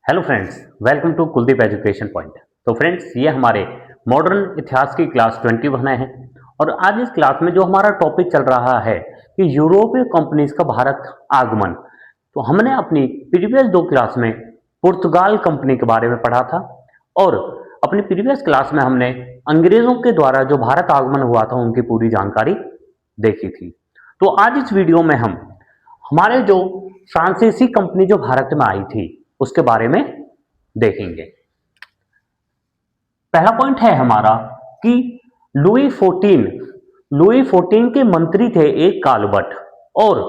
Hello friends, welcome to Kuldeep education point. तो friends, ये हमारे मॉडर्न इतिहास की क्लास 21 है और आज इस क्लास में जो हमारा टॉपिक चल रहा है कि यूरोपीय कंपनीज का भारत आगमन। तो हमने अपनी प्रीवियस दो क्लास में पुर्तगाल कंपनी के बारे में पढ़ा था और अपनी प्रीवियस क्लास में हमने अंग्रेजों के द्वारा जो भारत आगमन हुआ था उनकी पूरी जानकारी देखी थी। तो आज इस वीडियो में हम हमारे जो फ्रांसीसी कंपनी जो भारत में आई थी उसके बारे में देखेंगे। पहला पॉइंट है हमारा कि लुई 14 के मंत्री थे एक काल्बर्ट और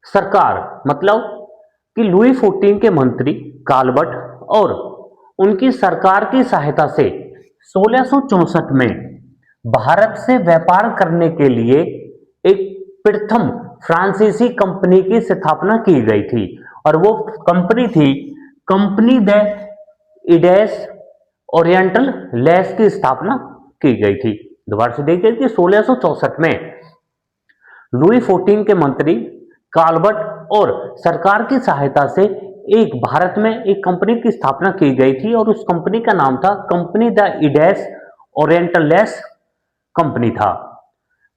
सरकार मतलब कि लुई 14 के मंत्री काल्बर्ट और उनकी सरकार की सहायता से 1664 में भारत से व्यापार करने के लिए एक प्रथम फ्रांसीसी कंपनी की स्थापना की गई थी और वो कंपनी थी कंपनी द इडेस ओरिएंटल लेस की स्थापना की गई थी। दोबारा से देखिए कि 1664 में लुई 14 के मंत्री काल्बर्ट और सरकार की सहायता से एक भारत में एक कंपनी की स्थापना की गई थी और उस कंपनी का नाम था कंपनी द इडेस ओरिएंटल लेस कंपनी था।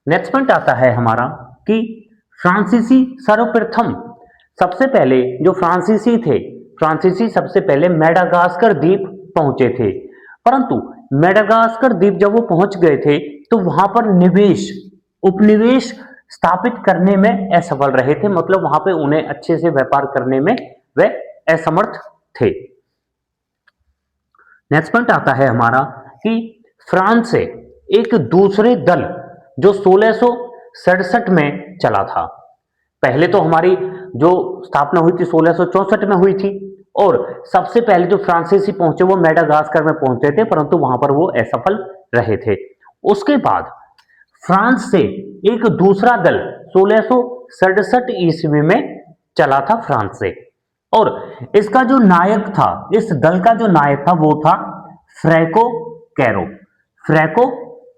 नेक्स्ट पॉइंट आता है हमारा कि फ्रांसीसी सर्वप्रथम सबसे पहले जो फ्रांसीसी सबसे पहले मेडागास्कर द्वीप पहुंचे थे, परंतु मेडागास्कर द्वीप जब वो पहुंच गए थे तो वहां पर उपनिवेश स्थापित करने में असफल रहे थे, मतलब वहां पे उन्हें अच्छे से व्यापार करने में वे असमर्थ थे। नेक्स्ट पॉइंट आता है हमारा कि फ्रांस से एक दूसरे दल जो 1667 में चला था। पहले तो हमारी जो स्थापना हुई थी 1664 में हुई थी और सबसे पहले जो फ्रांसीसी पहुंचे वो मेडागास्कर में पहुंचे थे, परंतु वहां पर वो असफल रहे थे। उसके बाद फ्रांस से एक दूसरा दल 1667 ईस्वी में चला था फ्रांस से और इसका जो नायक था, इस दल का जो नायक था वो था फ्रैंको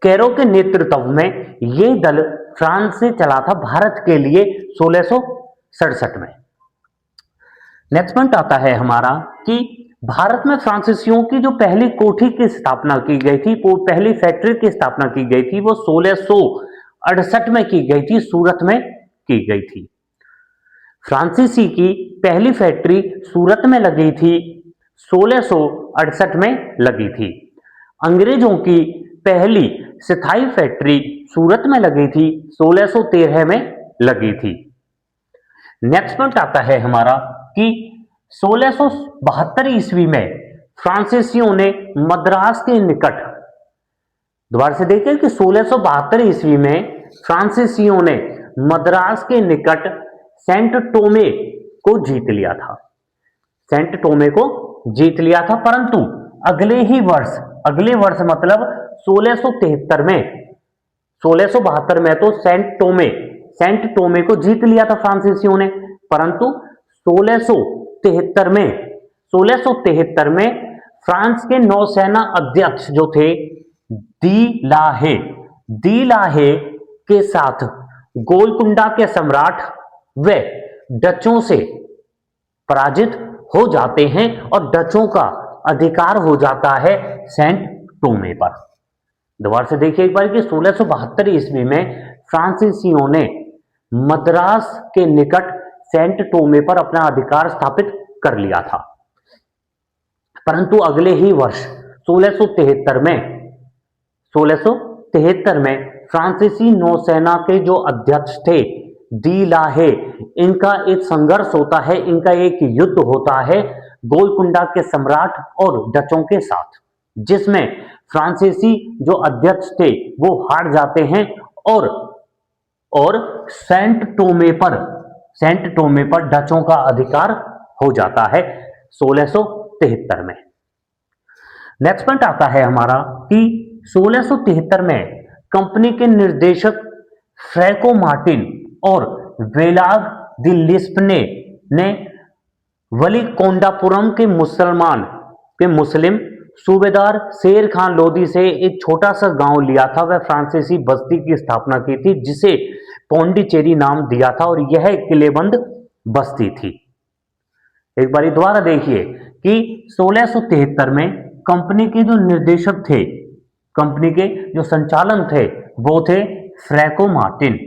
कैरो के नेतृत्व में ये दल फ्रांस से चला था भारत के लिए 1667 में। नेक्स्ट पॉइंट आता है हमारा कि भारत में फ्रांसीसियों की जो पहली कोठी की स्थापना की गई थी, वो पहली फैक्ट्री की स्थापना की गई थी, वो 1668 में की गई थी, सूरत में की गई थी। फ्रांसीसी की पहली फैक्ट्री सूरत में लगी थी, 1668 में लगी थी। अंग्रेजों की पहली स्थायी फैक्ट्री सूरत में लगी थी, 1613 में लगी थी। नेक्स्ट पॉइंट आता है हमारा कि 1672 ईस्वी में फ्रांसीसियों ने मद्रास के निकट, दोबारा से देखिए कि 1672 ईस्वी में फ्रांसीसियों ने मद्रास के निकट सेंट टोमे को जीत लिया था, परंतु अगले वर्ष मतलब 1673 में 1672 में तो सेंट टोमे को जीत लिया था फ्रांसीसियों ने, परंतु 1673 में फ्रांस के नौसेना अध्यक्ष जो थे दी लाहे के साथ गोलकुंडा के सम्राट वे डचों से पराजित हो जाते हैं और डचों का अधिकार हो जाता है सेंट टोमे पर। दोबारा से देखिए एक बार कि 1672 ईस्वी में फ्रांसीसियों ने मद्रास के निकट सेंट टोमे पर अपना अधिकार स्थापित कर लिया था, परंतु अगले ही वर्ष 1673 में फ्रांसीसी नौसेना के जो अध्यक्ष थे दी लाहे, इनका एक संघर्ष होता है, इनका एक युद्ध होता है गोलकुंडा के सम्राट और डचों के साथ, जिसमें फ्रांसीसी जो अध्यक्ष थे वो हार जाते हैं और सेंट टोमे पर डचों का अधिकार हो जाता है 1673 में। नेक्स्ट पॉइंट आता है हमारा कि 1673 में कंपनी के निर्देशक फ्रैंको मार्टिन और वेलाग दी लिस्पने ने वलीकोंडापुरम के मुस्लिम सूबेदार शेर खान लोदी से एक छोटा सा गांव लिया था। वह फ्रांसीसी बस्ती की स्थापना की थी जिसे पौंडीचेरी नाम दिया था और यह किलेबंद बस्ती थी। एक बार दोबारा देखिए कि 1673 में कंपनी के जो निर्देशक थे, कंपनी के जो संचालन थे, वो थे फ्रैंको मार्टिन।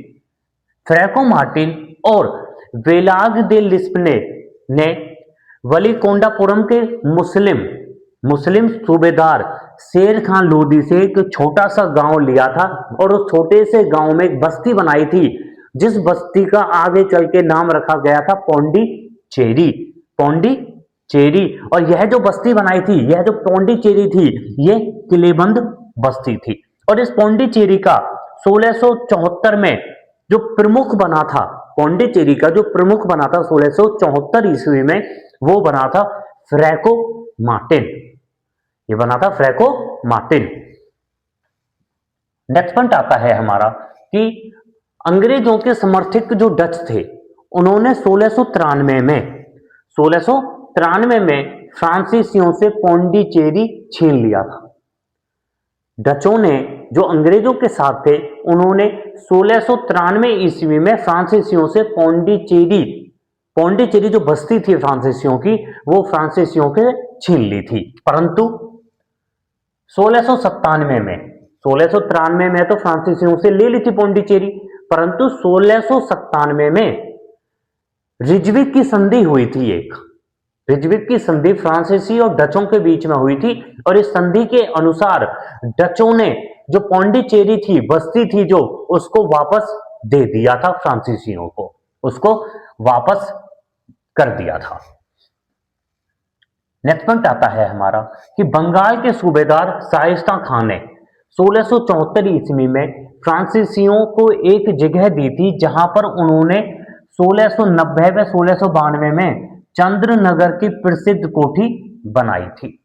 फ्रैंको मार्टिन और वेलाग दे लिस्पने ने वलीकोंडापुरम के मुस्लिम सूबेदार शेर खान लोदी से एक छोटा सा गांव लिया था और उस छोटे से गांव में एक बस्ती बनाई थी, जिस बस्ती का आगे चल के नाम रखा गया था पौंडीचेरी। पौंडीचेरी। और यह जो बस्ती बनाई थी, यह जो पौंडीचेरी थी, यह किलेबंद बस्ती थी। और इस पौंडीचेरी का 1674 में जो प्रमुख बना था, पौंडीचेरी का जो प्रमुख बना था 1674 ईस्वी में, वो बना था फ्रैंको मार्टिन। ये बना था फ्रैंको मार्टिन। नेक्स्ट पॉइंट आता है हमारा कि अंग्रेजों के समर्थक जो डच थे, उन्होंने 1693 में फ्रांसीसियों से पौंडीचेरी छीन लिया था। डचों ने जो अंग्रेजों के साथ थे, उन्होंने 1693 ईस्वी में फ्रांसीसियों से पौंडीचेरी जो बस्ती थी फ्रांसीसियों की, वो फ्रांसीसियों के छीन ली थी। परंतु 1693 में तो फ्रांसीसियों से ले ली थी पौंडीचेरी, परंतु 1697 में रिजविक की संधि हुई थी। एक रिजविक की संधि फ्रांसीसी और डचों के बीच में हुई थी, और इस संधि के अनुसार डचों ने जो पौंडीचेरी थी, बस्ती थी जो, उसको वापस दे दिया था फ्रांसीसियों को, उसको वापस कर दिया था। नेक्स्ट पॉइंट आता है हमारा कि बंगाल के सूबेदार शाइस्ता खान ने 1674 ईस्वी में फ्रांसीसियों को एक जगह दी थी, जहां पर उन्होंने 1690 व 1692 में चंद्रनगर की प्रसिद्ध कोठी बनाई थी।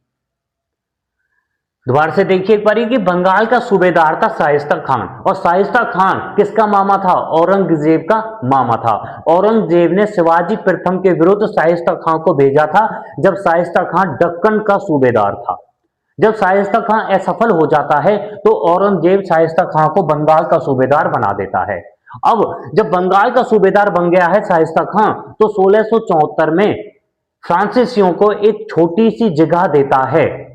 दोबारा से देखिए एक बार कि बंगाल का सूबेदार था शाइस्ता खान, और शाइस्ता खान किसका मामा था? औरंगजेब का मामा था। औरंगजेब ने शिवाजी प्रथम के विरुद्ध शाइस्ता खान को भेजा था, जब शाइस्ता खान दक्कन का सूबेदार था। जब शाइस्ता खान असफल हो जाता है, तो औरंगजेब शाइस्ता खान को बंगाल का सूबेदार बना देता है। अब जब बंगाल का सूबेदार बन गया है शाइस्ता खान, तो 1674 में फ्रांसीसियों को एक छोटी सी जगह देता है,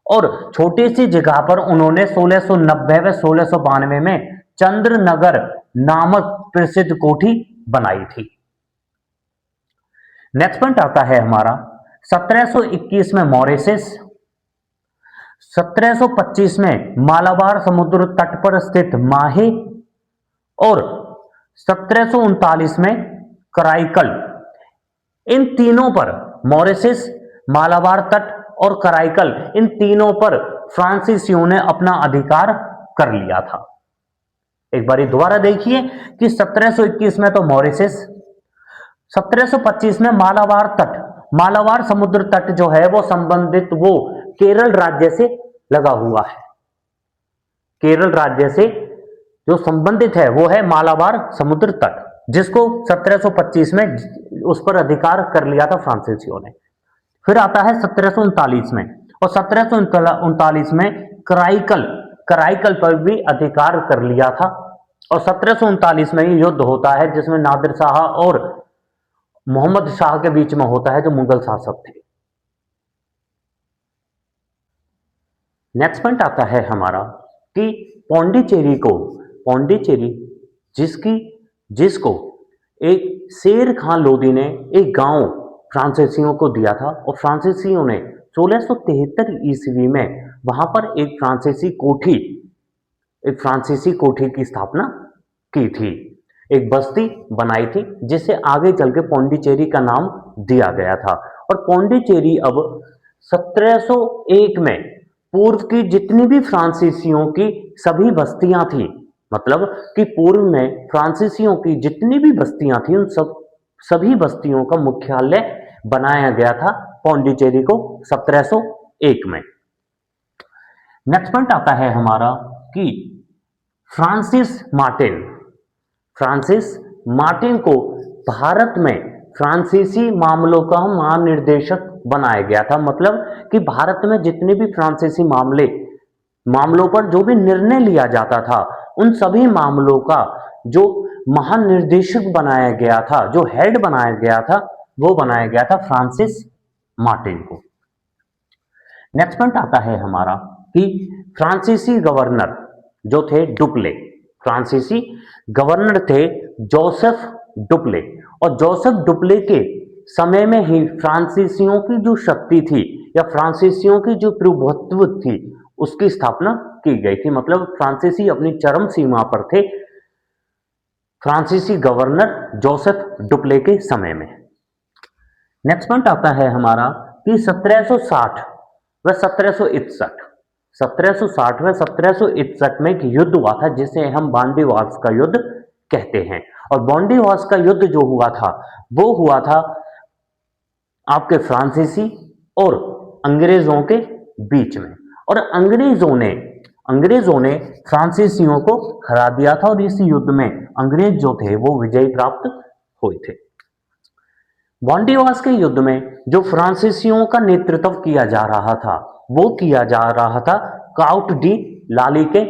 और छोटी सी जगह पर उन्होंने 1690 व 1692 में चंद्रनगर नामक प्रसिद्ध कोठी बनाई थी। नेक्स्ट पॉइंट आता है हमारा 1721 में मॉरिशस, 1725 में मालाबार समुद्र तट पर स्थित माहे, और 1739 में कराईकल। इन तीनों पर, मॉरिशस, मालाबार तट और कराईकल, इन तीनों पर फ्रांसीसियों ने अपना अधिकार कर लिया था। एक बार दोबारा देखिए कि 1721 में तो मॉरिशस, 1725 में मालाबार तट, मालाबार समुद्र तट जो है वो संबंधित, वो केरल राज्य से लगा हुआ है। केरल राज्य से जो संबंधित है वो है मालाबार समुद्र तट, जिसको 1725 में उस पर अधिकार कर लिया था फ्रांसीसियों ने। फिर आता है 1739 में, और 1739 में कराईकल पर भी अधिकार कर लिया था, और 1739 में युद्ध होता है जिसमें नादिर शाह और मोहम्मद शाह के बीच में होता है, जो मुगल शासक थे। नेक्स्ट पॉइंट आता है हमारा कि पौंडीचेरी जिसको एक शेर खान लोदी ने एक गांव फ्रांसीसियों को दिया था, और फ्रांसीसियों ने 1673 ईस्वी में वहां पर एक फ्रांसीसी कोठी की स्थापना की थी, एक बस्ती बनाई थी, जिसे आगे चल के पौंडीचेरी का नाम दिया गया था। और पौंडीचेरी अब 1701 में पूर्व की जितनी भी फ्रांसीसियों की सभी बस्तियां थी, मतलब कि पूर्व में फ्रांसीसियों की जितनी भी बस्तियां थी, उन सभी बस्तियों का मुख्यालय बनाया गया था पौंडीचेरी को 1701 में। नेक्स्ट पॉइंट आता है हमारा कि फ्रांसिस मार्टिन को भारत में फ्रांसीसी मामलों का महानिर्देशक बनाया गया था। मतलब कि भारत में जितने भी फ्रांसीसी मामलों पर जो भी निर्णय लिया जाता था, उन सभी मामलों का जो महानिर्देशक बनाया गया था, जो हेड बनाया गया था, वो बनाया गया था फ्रांसिस मार्टिन को। नेक्स्ट पॉइंट आता है हमारा कि फ्रांसीसी गवर्नर जो थे डुप्ले, फ्रांसीसी गवर्नर थे जोसेफ डुप्ले, और जोसेफ डुप्ले के समय में ही फ्रांसीसियों की जो शक्ति थी या फ्रांसीसियों की जो प्रभुत्व थी उसकी स्थापना की गई थी। मतलब फ्रांसीसी अपनी चरम सीमा पर थे फ्रांसीसी गवर्नर जोसेफ डुप्ले के समय में। नेक्स्ट पॉइंट आता है हमारा कि 1760 व 1761, 1760 व 1761 में एक युद्ध हुआ था जिसे हम बांडीवास का युद्ध कहते हैं। और बांडीवास का युद्ध जो हुआ था वो हुआ था आपके फ्रांसीसी और अंग्रेजों के बीच में, और अंग्रेजों ने फ्रांसीसियों को हरा दिया था, और इस युद्ध में अंग्रेज जो थे वो विजय प्राप्त हुए थे। बांडीवास के युद्ध में जो फ्रांसीसियों का नेतृत्व किया जा रहा था वो किया जा रहा था काउंट डी लाली के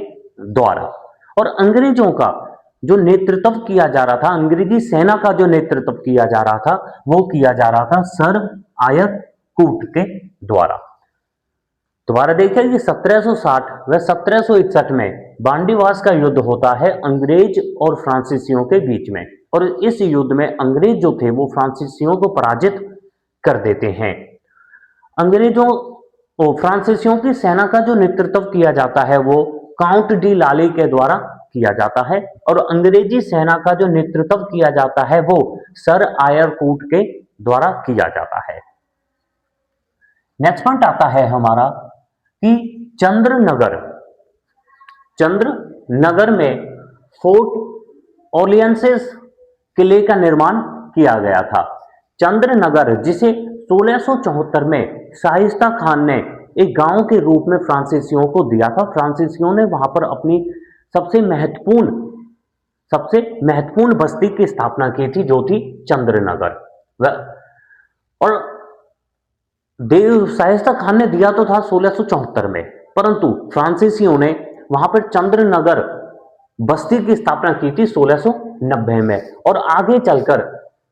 द्वारा, और अंग्रेजों का जो नेतृत्व किया जा रहा था, अंग्रेजी सेना का जो नेतृत्व किया जा रहा था वो किया जा रहा था सर आयर कूट के द्वारा। दोबारा देखिए कि 1760 व 1761 में बांडीवास का युद्ध होता है अंग्रेज और फ्रांसीसियों के बीच में, और इस युद्ध में अंग्रेज जो थे वो फ्रांसीसियों को पराजित कर देते हैं। अंग्रेजों फ्रांसीसियों की सेना का जो नेतृत्व किया जाता है वो काउंट डी लाली के द्वारा किया जाता है, और अंग्रेजी सेना का जो नेतृत्व किया जाता है वो सर आयरकूट के द्वारा किया जाता है। नेक्स्ट पॉइंट आता है हमारा कि चंद्रनगर में फोर्ट ओलियंसेस किले का निर्माण किया गया था। चंद्रनगर जिसे 1674 में शाइस्ता खान ने एक गांव के रूप में फ्रांसीसियों को दिया था। फ्रांसीसियों ने वहां पर अपनी सबसे महत्वपूर्ण बस्ती की स्थापना की थी जो थी चंद्रनगर। और देव शाइस्ता खान ने दिया तो था 1674 में, परंतु फ्रांसीसियों ने वहां पर चंद्रनगर बस्ती की स्थापना की थी 1690 में, और आगे चलकर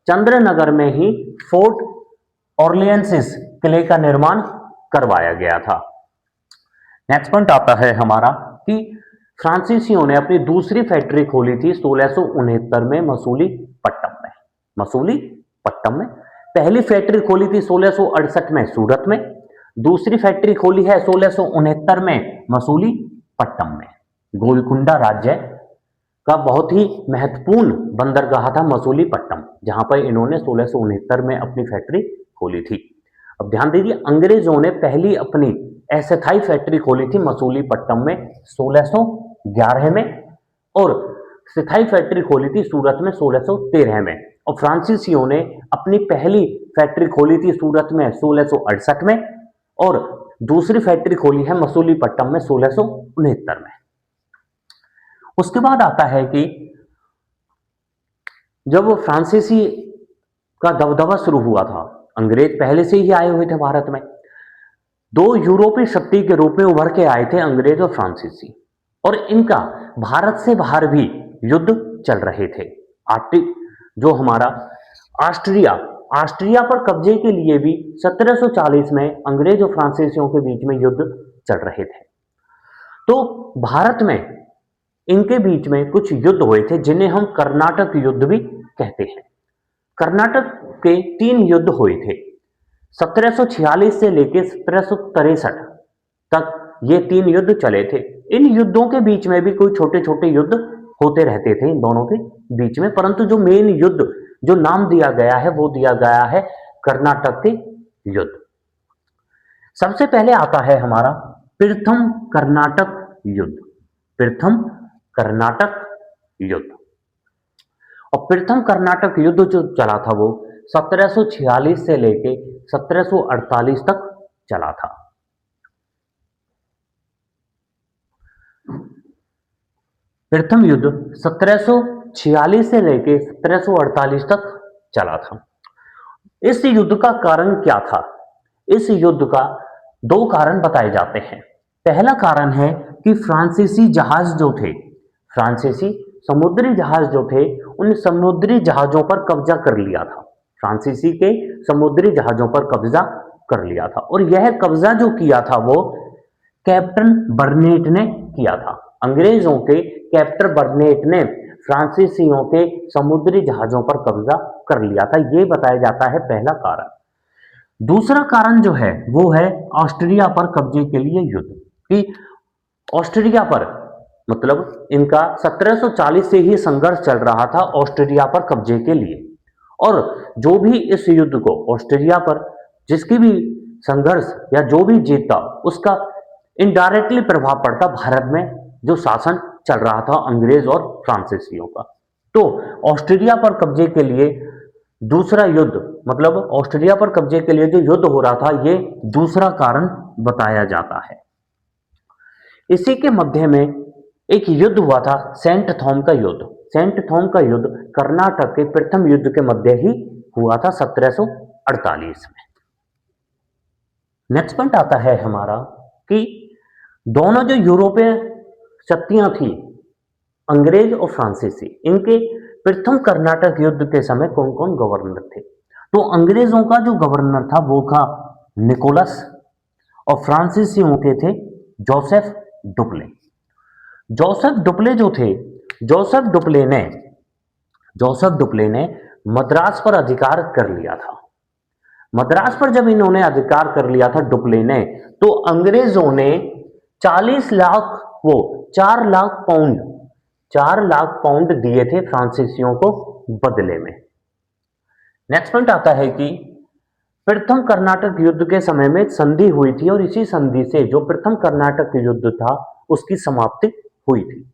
चंद्रनगर में ही फोर्ट ऑर्लियंसिस किले का निर्माण करवाया गया था। नेक्स्ट पॉइंट आता है हमारा कि फ्रांसीसियों ने अपनी दूसरी फैक्ट्री खोली थी 1669 में मसूलीपट्टम में। पहली फैक्ट्री खोली थी 1668 में सूरत में, दूसरी फैक्ट्री खोली है 1669 में मसूलीपट्टम में। गोलकुंडा राज्य का बहुत ही महत्वपूर्ण बंदरगाह था मसूलीपट्टम, जहां पर इन्होंने 1669 में अपनी फैक्ट्री खोली थी। अब ध्यान दीजिए, अंग्रेजों ने पहली अपनी अस्थायी फैक्ट्री खोली थी मसूलीपट्टम में 1611 में, और स्थायी फैक्ट्री खोली थी सूरत में 1613 में, और फ्रांसीसियों ने अपनी पहली फैक्ट्री खोली थी सूरत में 1668 में, और दूसरी फैक्ट्री खोली है मसूलीपट्टम में 1669 में। उसके बाद आता है कि जब फ्रांसीसी का दबदबा शुरू हुआ था, अंग्रेज पहले से ही आए हुए थे भारत में, दो यूरोपीय शक्ति के रूप में उभर के आए थे अंग्रेज और फ्रांसीसी, और इनका भारत से बाहर भी युद्ध चल रहे थे। जो हमारा ऑस्ट्रिया पर कब्जे के लिए भी 1740 में अंग्रेज और फ्रांसीसियों के बीच में युद्ध चल रहे थे। तो भारत में इनके बीच में कुछ युद्ध हुए थे जिन्हें हम कर्नाटक युद्ध भी कहते हैं। कर्नाटक के 3 युद्ध हुए थे 1746 से लेकर 1763 तक, ये 3 युद्ध चले थे। इन युद्धों के बीच में भी कोई छोटे छोटे युद्ध होते रहते थे इन दोनों के बीच में, परंतु जो मेन युद्ध जो नाम दिया गया है वो दिया गया है कर्नाटक के युद्ध। सबसे पहले आता है हमारा प्रथम कर्नाटक युद्ध, और प्रथम कर्नाटक युद्ध जो चला था वो 1746 से लेके 1748 तक चला था। प्रथम युद्ध 1746 से लेके 1748 तक चला था। इस युद्ध का कारण क्या था? इस युद्ध का 2 कारण बताए जाते हैं। पहला कारण है कि फ्रांसीसी समुद्री जहाज जो थे उन समुद्री जहाजों पर कब्जा कर लिया था। फ्रांसीसी के समुद्री जहाजों पर कब्जा कर लिया था। और यह कब्जा जो किया था वो कैप्टन बर्नेट ने किया था। अंग्रेजों के कैप्टन बर्नेट ने फ्रांसीसियों के समुद्री जहाजों पर कब्जा कर लिया था। ये बताया जाता है पहला कारण। दूसरा कारण जो है वो है ऑस्ट्रिया पर कब्जे के लिए युद्ध। कि ऑस्ट्रिया पर मतलब इनका 1740 से ही संघर्ष चल रहा था ऑस्ट्रिया पर कब्जे के लिए। और जो भी इस युद्ध को ऑस्ट्रिया पर जिसकी भी संघर्ष या जो भी जीतता उसका इनडायरेक्टली प्रभाव पड़ता भारत में जो शासन चल रहा था अंग्रेज और फ्रांसीसियों का। तो ऑस्ट्रेलिया पर कब्जे के लिए दूसरा युद्ध मतलब ऑस्ट्रेलिया पर कब्जे के लिए जो युद्ध हो रहा था ये दूसरा कारण बताया जाता है। इसी के मध्य में एक युद्ध हुआ था सेंट थॉम का युद्ध। सेंट थॉम का युद्ध कर्नाटक के प्रथम युद्ध के मध्य ही हुआ था 1748 में। नेक्स्ट पॉइंट आता है हमारा कि दोनों जो यूरोपीय शक्तियां थी अंग्रेज और फ्रांसीसी, इनके प्रथम कर्नाटक युद्ध के समय कौन कौन गवर्नर थे? तो अंग्रेजों का जो गवर्नर था वो था निकोलस और फ्रांसीसियों के थे जोसेफ डुप्ले। जोसेफ डुप्ले जो थे, जोसेफ डुप्ले ने मद्रास पर अधिकार कर लिया था। मद्रास पर जब इन्होंने अधिकार कर लिया था डुप्ले ने, तो अंग्रेजों ने 40 लाख वो 4 लाख पाउंड दिए थे फ्रांसीसियों को बदले में। नेक्स्ट पॉइंट आता है कि प्रथम कर्नाटक युद्ध के समय में एक संधि हुई थी और इसी संधि से जो प्रथम कर्नाटक युद्ध था उसकी समाप्ति हुई थी।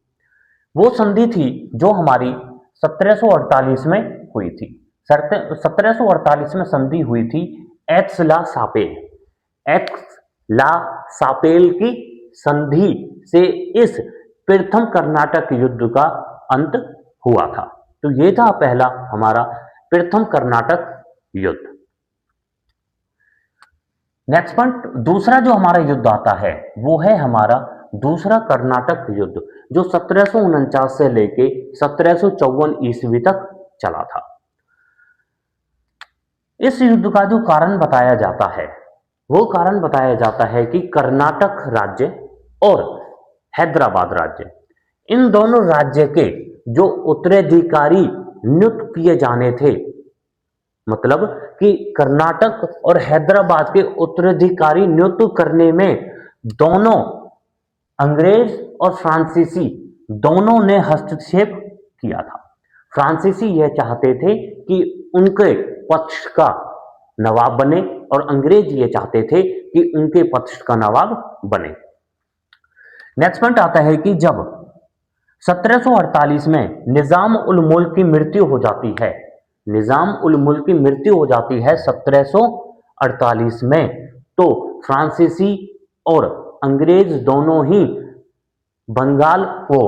वो संधि थी जो हमारी 1748 में हुई थी। 1748 में संधि हुई थी एक्स ला सापेल की संधि से इस प्रथम कर्नाटक युद्ध का अंत हुआ था। तो ये था पहला हमारा प्रथम कर्नाटक युद्ध। नेक्स्ट पॉइंट दूसरा जो हमारा युद्ध आता है वो है हमारा दूसरा कर्नाटक युद्ध जो 1749 से लेके 1754 ईस्वी तक चला था। इस युद्ध का जो कारण बताया जाता है वो कारण बताया जाता है कि कर्नाटक राज्य और हैदराबाद राज्य, इन दोनों राज्य के जो उत्तराधिकारी नियुक्त किए जाने थे, मतलब कि कर्नाटक और हैदराबाद के उत्तराधिकारी नियुक्त करने में दोनों अंग्रेज और फ्रांसीसी दोनों ने हस्तक्षेप किया था। फ्रांसीसी यह चाहते थे कि उनके पक्ष का नवाब बने और अंग्रेज ये चाहते थे कि उनके पक्ष का नवाब बने। नेक्स्ट पॉइंट आता है कि जब 1748 में निजाम उल मुल्क की मृत्यु हो जाती है, निजाम उल मुल्क की मृत्यु हो जाती है 1748 में, तो फ्रांसीसी और अंग्रेज दोनों ही बंगाल को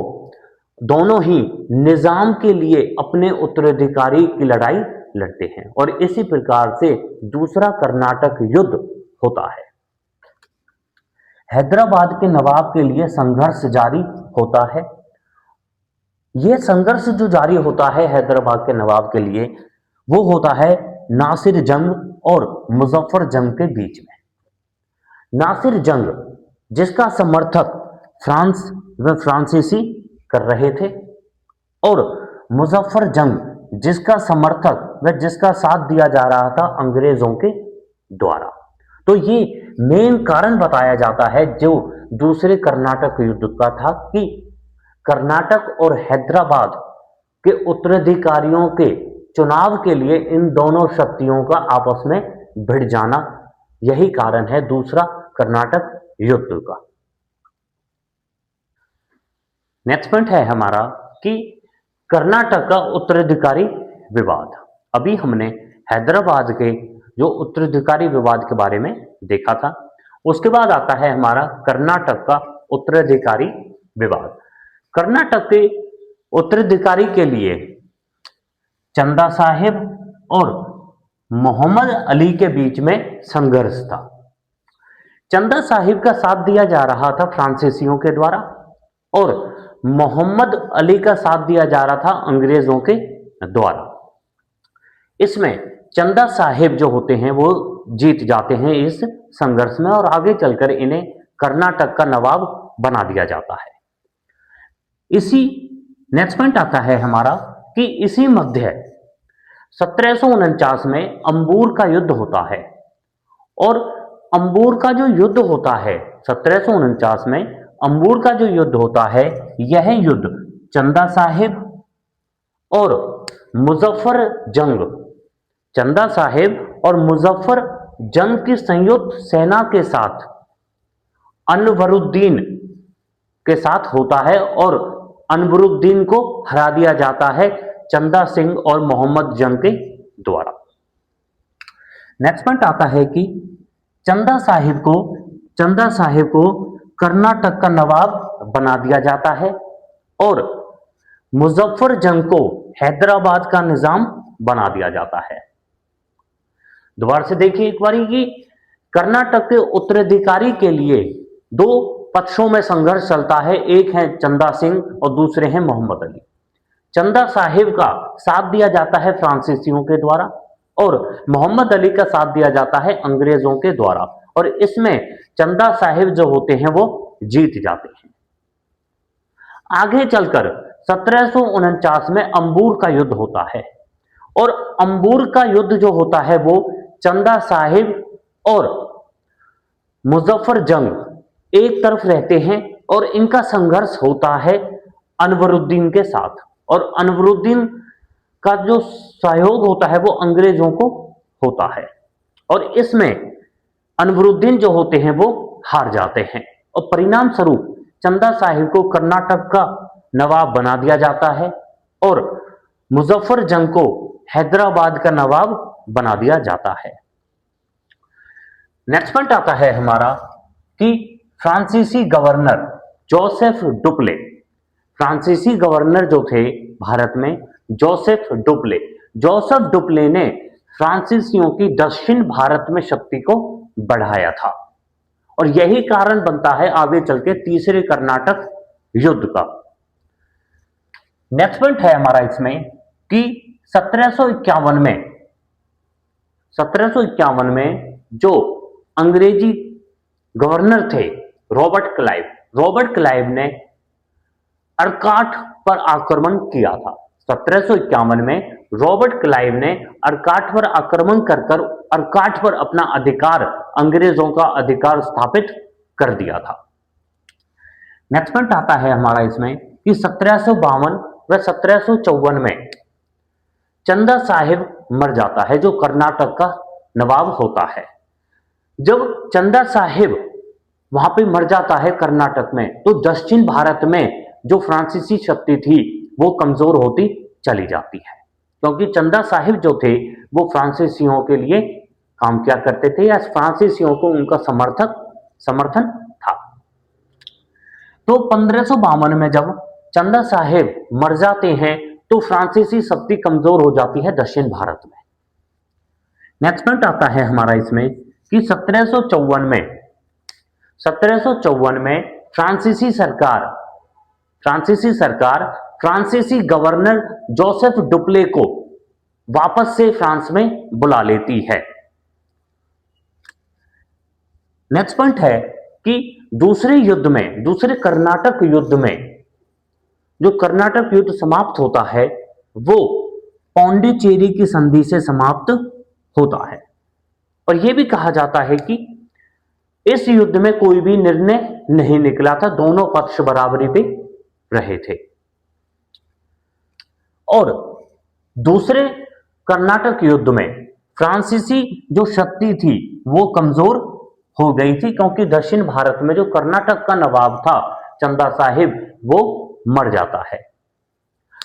दोनों ही निजाम के लिए अपने उत्तराधिकारी की लड़ाई लड़ते हैं और इसी प्रकार से दूसरा कर्नाटक युद्ध होता है। हैदराबाद के नवाब के लिए संघर्ष जारी होता है। यह संघर्ष जो जारी होता है हैदराबाद के नवाब के लिए वो होता है नासिर जंग और मुजफ्फर जंग के बीच में। नासिर जंग जिसका समर्थक फ्रांस व फ्रांसीसी कर रहे थे और मुजफ्फर जंग जिसका समर्थक व जिसका साथ दिया जा रहा था अंग्रेजों के द्वारा। तो ये मेन कारण बताया जाता है जो दूसरे कर्नाटक युद्ध का था कि कर्नाटक और हैदराबाद के उत्तराधिकारियों के चुनाव के लिए इन दोनों शक्तियों का आपस में भिड़ जाना, यही कारण है दूसरा कर्नाटक युद्ध का। नेक्स्ट पॉइंट है हमारा कि कर्नाटक का उत्तराधिकारी विवाद। अभी हमने हैदराबाद के जो उत्तराधिकारी विवाद के बारे में देखा था, उसके बाद आता है हमारा कर्नाटक का उत्तराधिकारी विवाद। कर्नाटक के उत्तराधिकारी के लिए चंदा साहिब और मोहम्मद अली के बीच में संघर्ष था। चंदा साहिब का साथ दिया जा रहा था फ्रांसीसियों के द्वारा और मोहम्मद अली का साथ दिया जा रहा था अंग्रेजों के द्वारा। इसमें चंदा साहिब जो होते हैं वो जीत जाते हैं इस संघर्ष में और आगे चलकर इन्हें कर्नाटक का नवाब बना दिया जाता है। इसी नेक्स्ट पॉइंट आता है हमारा कि इसी मध्य 1749 में अंबूर का युद्ध होता है और अंबूर का जो युद्ध होता है 1749 में अंबूर का जो युद्ध होता है, यह युद्ध चंदा साहिब और मुजफ्फर जंग, चंदा साहिब और मुजफ्फर जंग की संयुक्त सेना के साथ अनवरुद्दीन के साथ होता है और अनवरुद्दीन को हरा दिया जाता है चंदा सिंह और मोहम्मद जंग के द्वारा। नेक्स्ट पॉइंट आता है कि चंदा साहिब को कर्नाटक का नवाब बना दिया जाता है और मुजफ्फर जंग को हैदराबाद का निजाम बना दिया जाता है। दोबारा से देखिए एक बारी कि कर्नाटक के उत्तराधिकारी के लिए दो पक्षों में संघर्ष चलता है, एक है चंदा सिंह और दूसरे हैं मोहम्मद अली। चंदा साहिब का साथ दिया जाता है फ्रांसीसियों के द्वारा और मोहम्मद अली का साथ दिया जाता है अंग्रेजों के द्वारा और इसमें चंदा साहिब जो होते हैं वो जीत जाते हैं। आगे चलकर 1749 में अंबूर का युद्ध होता है और अंबूर का युद्ध जो होता है वो चंदा साहिब और मुजफ्फर जंग एक तरफ रहते हैं और इनका संघर्ष होता है अनवरुद्दीन के साथ और अनवरुद्दीन का जो सहयोग होता है वो अंग्रेजों को होता है और इसमें अनवरुद्दीन जो होते हैं वो हार जाते हैं और परिणाम स्वरूप चंदा साहिब को कर्नाटक का नवाब बना दिया जाता है और मुजफ्फर जंग को हैदराबाद का नवाब बना दिया जाता है। नेक्स्ट पॉइंट आता है हमारा कि फ्रांसीसी गवर्नर जोसेफ डुप्ले, फ्रांसीसी गवर्नर जो थे भारत में जोसेफ डुप्ले ने फ्रांसीसियों की दक्षिण भारत में शक्ति को बढ़ाया था और यही कारण बनता है आगे चल के तीसरे कर्नाटक युद्ध का। नेक्स्ट पॉइंट है हमारा इसमें कि 1751 में जो अंग्रेजी गवर्नर थे रॉबर्ट क्लाइव ने अर्काट पर आक्रमण किया था। 1751 में रॉबर्ट क्लाइव ने अर्काट पर आक्रमण कर अर्काट पर अपना अधिकार, अंग्रेजों का अधिकार स्थापित कर दिया था। नेक्स्ट पॉइंट आता है हमारा इसमें कि 1752 व 1754 में चंदा साहिब मर जाता है जो कर्नाटक का नवाब होता है। जब चंदा साहिब वहां पे मर जाता है कर्नाटक में तो दक्षिण भारत में जो फ्रांसीसी शक्ति थी वो कमजोर होती चली जाती है क्योंकि चंदा साहिब जो थे वो फ्रांसीसियों के लिए काम किया करते थे या फ्रांसीसियों को उनका समर्थन था। तो 1552 में जब चंदा साहिब मर जाते हैं तो फ्रांसीसी शक्ति कमजोर हो जाती है दक्षिण भारत में। नेक्स्ट पॉइंट आता है हमारा इसमें कि 1754 में फ्रांसीसी सरकार फ्रांसीसी गवर्नर जोसेफ डुप्ले को वापस से फ्रांस में बुला लेती है। नेक्स्ट पॉइंट है कि दूसरे कर्नाटक युद्ध में जो कर्नाटक युद्ध समाप्त होता है वो पौंडीचेरी की संधि से समाप्त होता है और यह भी कहा जाता है कि इस युद्ध में कोई भी निर्णय नहीं निकला था, दोनों पक्ष बराबरी पे रहे थे और दूसरे कर्नाटक युद्ध में फ्रांसीसी जो शक्ति थी वो कमजोर हो गई थी क्योंकि दक्षिण भारत में जो कर्नाटक का नवाब था चंदा साहिब वो मर जाता है।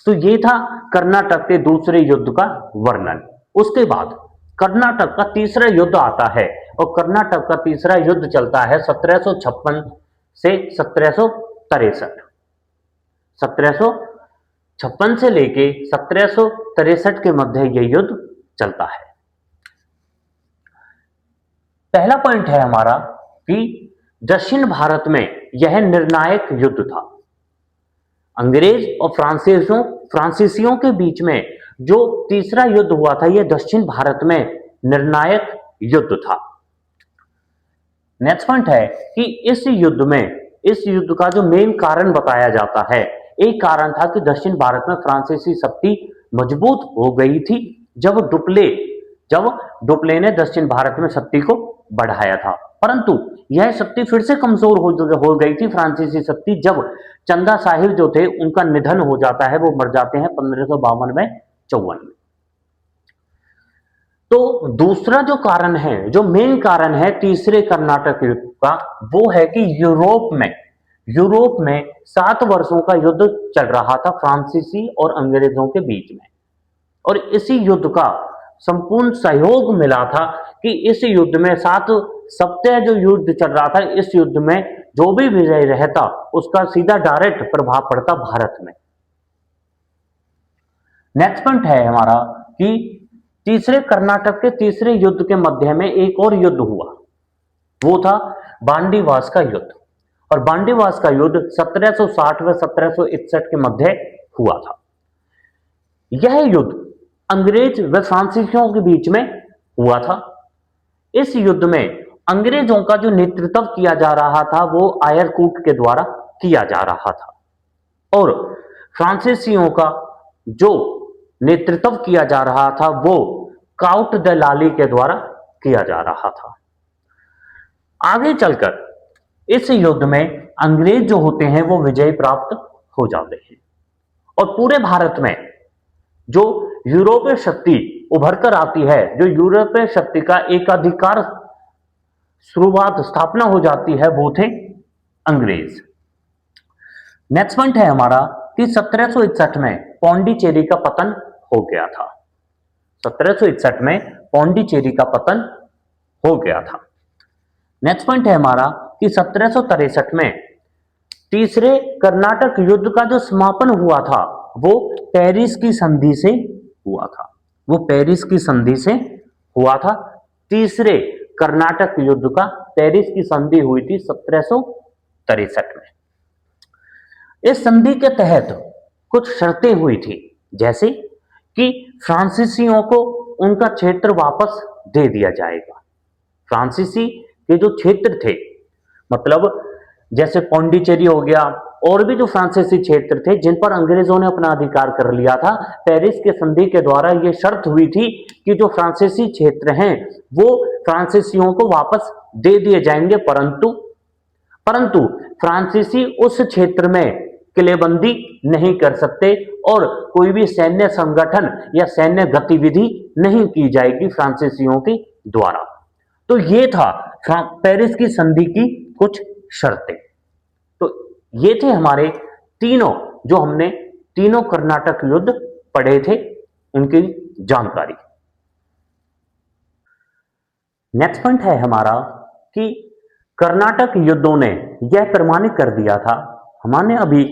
तो ये था कर्नाटक के दूसरे युद्ध का वर्णन। उसके बाद कर्नाटक का तीसरा युद्ध आता है और कर्नाटक का तीसरा युद्ध चलता है 1756 से 1763। 1756 से लेके 1763 के मध्य यह युद्ध चलता है। पहला पॉइंट है हमारा कि दक्षिण भारत में यह निर्णायक युद्ध था। अंग्रेज और फ्रांसीसियों के बीच में जो तीसरा युद्ध हुआ था यह दक्षिण भारत में निर्णायक युद्ध था। नेक्स्ट पॉइंट है कि इस युद्ध का जो मेन कारण बताया जाता है, एक कारण था कि दक्षिण भारत में फ्रांसीसी शक्ति मजबूत हो गई थी जब डुप्ले ने दक्षिण भारत में शक्ति को बढ़ाया था, परंतु यह शक्ति फिर से कमजोर हो गई थी फ्रांसीसी शक्ति जब चंदा साहिब जो थे उनका निधन हो जाता है, वो मर जाते हैं 1552 में 54 में। तो दूसरा जो कारण है, जो मेन कारण है तीसरे कर्नाटक युद्ध का, वो है कि यूरोप में 7 वर्षों का युद्ध चल रहा था फ्रांसीसी और अंग्रेजों के बीच में, और इसी युद्ध का संपूर्ण सहयोग मिला था कि इस युद्ध में 7 सप्ताह जो युद्ध चल रहा था, इस युद्ध में जो भी विजय रहता उसका सीधा डायरेक्ट प्रभाव पड़ता भारत में। नेक्स्ट पॉइंट है हमारा कि तीसरे कर्नाटक के तीसरे युद्ध के मध्य में एक और युद्ध हुआ, वो था बांडीवास का युद्ध, और बांडीवास का युद्ध 1760 व 1761 के मध्य हुआ था। यह युद्ध अंग्रेज व फ्रांसीसियों के बीच में हुआ था। इस युद्ध में अंग्रेजों का जो नेतृत्व किया जा रहा था वो आयरकूट के द्वारा किया जा रहा था, और फ्रांसीसियों का जो नेतृत्व किया जा रहा था वो काउंट द लाली के द्वारा किया जा रहा था। आगे चलकर इस युद्ध में अंग्रेज जो होते हैं वो विजय प्राप्त हो जाते हैं, और पूरे भारत में जो यूरोपीय शक्ति उभर कर आती है, जो यूरोपीय शक्ति का एकाधिकार स्थापना हो जाती है, वो थे अंग्रेज। नेक्स्ट पॉइंट है हमारा कि 1761 में पौंडीचेरी का पतन हो गया था। 1761 में पौंडीचेरी का पतन हो गया था। नेक्स्ट पॉइंट है हमारा कि 1763 में तीसरे कर्नाटक युद्ध का जो समापन हुआ था वो पेरिस की संधि से हुआ था, तीसरे कर्नाटक युद्ध का पेरिस की संधि हुई थी 1763 में। इस संधि के तहत कुछ शर्तें हुई थी, जैसे कि फ्रांसीसियों को उनका क्षेत्र वापस दे दिया जाएगा। फ्रांसीसी के जो क्षेत्र थे, मतलब जैसे पौंडीचेरी हो गया, और भी जो फ्रांसीसी क्षेत्र थे जिन पर अंग्रेजों ने अपना अधिकार कर लिया था, पेरिस के संधि के द्वारा यह शर्त हुई थी कि जो फ्रांसीसी क्षेत्र हैं वो फ्रांसीसियों को वापस दे दिए जाएंगे, परंतु फ्रांसीसी उस क्षेत्र में किलेबंदी नहीं कर सकते और कोई भी सैन्य संगठन या सैन्य गतिविधि नहीं की जाएगी फ्रांसीसियों के द्वारा। तो ये था पेरिस की संधि की कुछ शर्तें। तो ये थे हमारे हमने तीनों कर्नाटक युद्ध पढ़े थे, उनकी जानकारी। नेक्स्ट पॉइंट है हमारा कि कर्नाटक युद्धों ने यह प्रमाणित कर दिया था, हमने अभी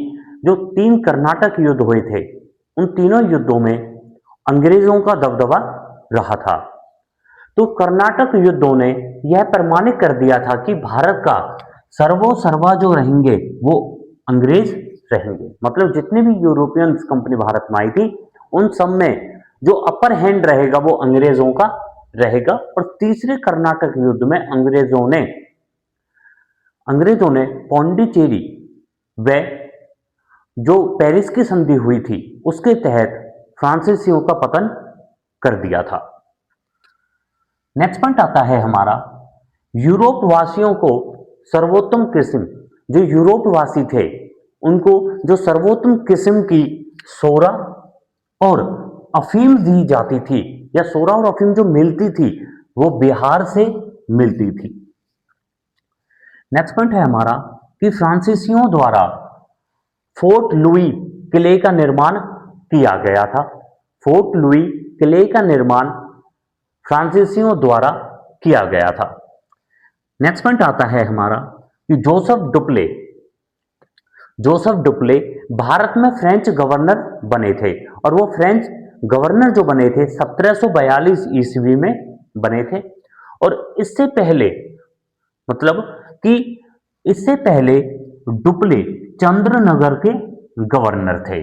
जो 3 कर्नाटक युद्ध हुए थे उन तीनों युद्धों में अंग्रेजों का दबदबा रहा था। तो कर्नाटक युद्धों ने यह प्रमाणित कर दिया था कि भारत का सर्वा जो रहेंगे वो अंग्रेज रहेंगे, मतलब जितने भी यूरोपियन कंपनी भारत में आई थी उन सब में जो अपर हैंड रहेगा वो अंग्रेजों का रहेगा। और तीसरे कर्नाटक युद्ध में अंग्रेजों ने पौंडीचेरी व जो पेरिस की संधि हुई थी उसके तहत फ्रांसीसियों का पतन कर दिया था। नेक्स्ट पॉइंट आता है हमारा, यूरोप वासियों को सर्वोत्तम किस्म, जो यूरोपवासी थे उनको जो सर्वोत्तम किस्म की सोरा और अफीम दी जाती थी, या सोरा और अफीम जो मिलती थी वो बिहार से मिलती थी। नेक्स्ट पॉइंट है हमारा कि फ्रांसीसियों द्वारा फोर्ट लुई किले का निर्माण किया गया था। फोर्ट लुई किले का निर्माण फ्रांसीसियों द्वारा किया गया था। नेक्स्ट पॉइंट आता है हमारा कि जोसेफ डुप्ले भारत में फ्रेंच गवर्नर बने थे, और वो फ्रेंच गवर्नर जो बने थे 1742 ईस्वी में बने थे। और इससे पहले डुप्ले चंद्रनगर के गवर्नर थे।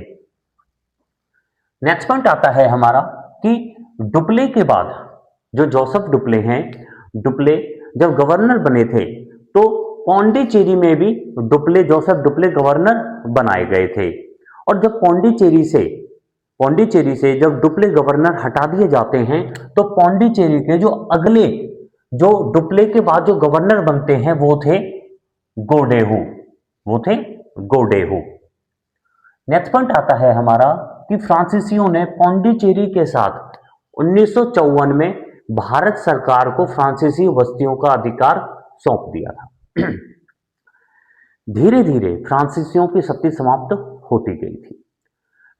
नेक्स्ट पॉइंट आता है हमारा कि डुप्ले के बाद जो जोसेफ डुप्ले हैं, डुप्ले जब गवर्नर बने थे तो पौंडीचेरी में भी जोसेफ डुप्ले गवर्नर बनाए गए थे। और जब पौंडीचेरी से जब डुप्ले गवर्नर हटा दिए जाते हैं तो पौंडीचेरी के जो अगले जो डुप्ले के बाद जो गवर्नर बनते हैं गोडेहू वो थे गोडेहू। नेक्स्ट पॉइंट आता है हमारा कि फ्रांसीसियों ने पौंडीचेरी के साथ 1954 में भारत सरकार को फ्रांसीसी बस्तियों का अधिकार सौंप दिया था। धीरे धीरे फ्रांसीसियों की सत्ता समाप्त होती गई थी।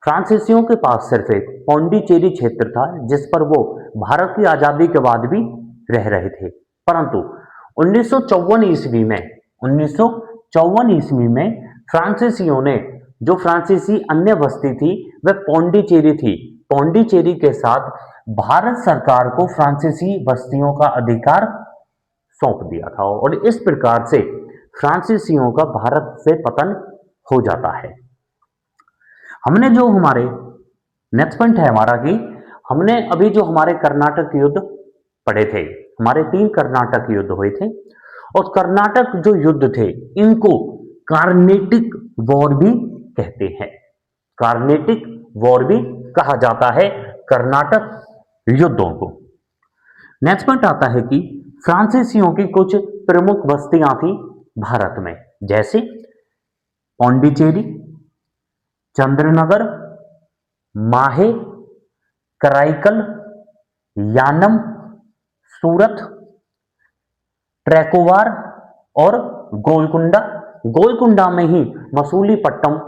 फ्रांसीसियों के पास सिर्फ एक पौंडीचेरी क्षेत्र था जिस पर वो भारत की आजादी के बाद भी रह रहे थे, परंतु 1954 ईस्वी में फ्रांसीसियों ने जो फ्रांसीसी अन्य बस्ती थी वह पौंडीचेरी थी, पौंडीचेरी के साथ भारत सरकार को फ्रांसीसी बस्तियों का अधिकार सौंप दिया था और इस प्रकार से फ्रांसीसियों का भारत से पतन हो जाता है। हमने जो हमारे नेक्स्ट पॉइंट है हमारा कि हमने अभी जो हमारे कर्नाटक युद्ध पढ़े थे, हमारे 3 कर्नाटक युद्ध हुए थे और कर्नाटक जो युद्ध थे इनको कार्नेटिक वॉर भी कहते हैं। कार्नेटिक वॉर भी कहा जाता है कर्नाटक युद्धों को। नेक्स्ट पॉइंट आता है कि फ्रांसीसियों की कुछ प्रमुख बस्तियां थी भारत में, जैसे पौंडीचेरी, चंद्रनगर, माहे, कराईकल, यानम, सूरत, ट्रैकोवार और गोलकुंडा। गोलकुंडा में ही मसूलीपट्टम